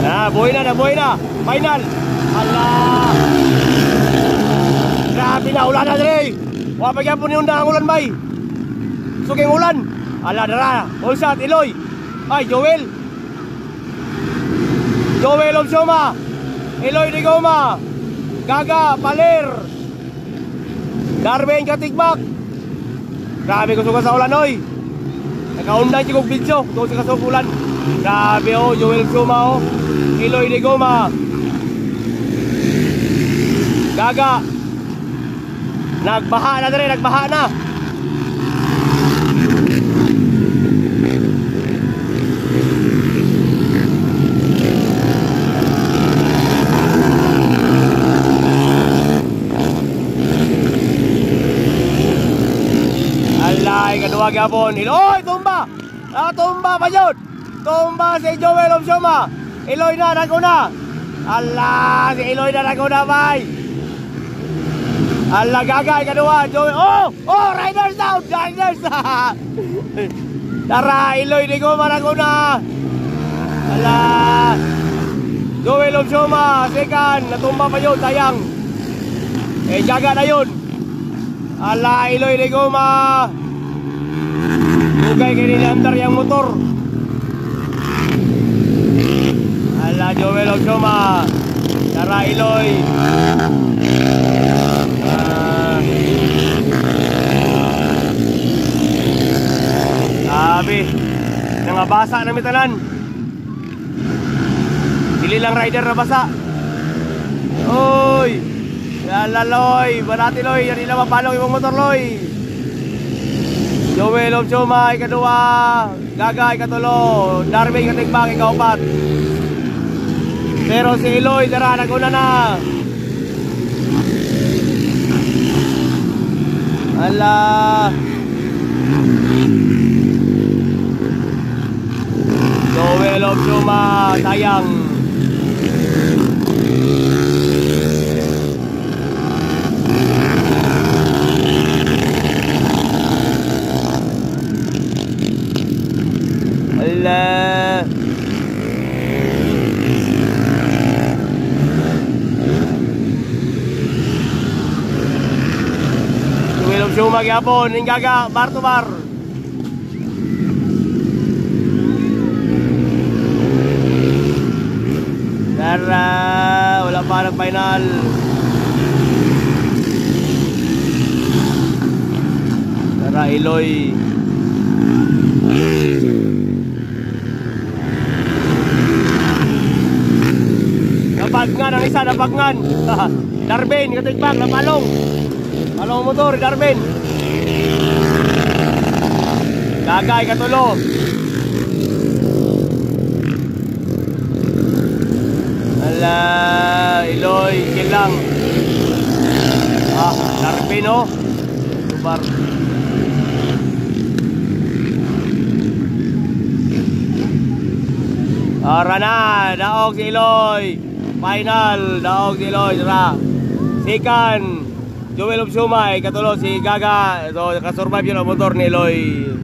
Buhay na, nabuhay na. Final. Allah. Grabe na, ulan na dre. Wapagyan po niyo na ang ulan, bay. Suking ulan. Allah, dara. All shot, Eloy. Ay, Joel. Joel Obsioma. Eloy de Goma. Gaga, Paler. Darwin Katigbak. Grabe ko suka sa ulan, oy. Nakaundan si kong video. Doon sa kasukulan. Grabe, oh. Joel Obsioma, oh. Eloy de Goma. Gaga. Nagbaha na dre, nagbaha na. Alay, kadua gapon. Oy, tumba. Tumba pa yun. Tumba si Joel Obsioma. Eloy na, naguna. Allah, si Eloy na naguna, bay. Allah, gagay, kadua, Joel. Oh, riders down, riders. Tara, Eloy de Goma naguna. Allah. Joel Obsioma, second, natumba pa yun, sayang. Jaga na yun. Allah, Eloy de Goma. Bugay kayo nilandar yung motor. Allah, Joel Obsioma. Tara, Eloy. Sabi, nangabasa na mitanan. Dili lang rider na basa. Oy, yala Loy, barati Loy, yan nila mapalong yung motor Loy. Joel Obsioma, ikadua. Gaga, ikatulo. Darwin Katigbak, ikaupat. Pero si Eloy, tara, naguna na. Allah. Joel Obsioma, sayang. Allah. Joel Obsioma gyapon, ning Gaga, bar to bar. Tara, wala pa ng final. Tara, Eloy. Napagngan ang isa, napagngan. Darwin Katigbak, napalong. Palong motor, Darwin. Gagay, katulo. Ala, Eloy, kilang. Darwin, oh. Lubar. Tara na, daog si Eloy. Final, daog si Eloy. Tara. Second, Joel Obsioma, katulo si Gaga. So, kasurvive yun ang motor ni Eloy.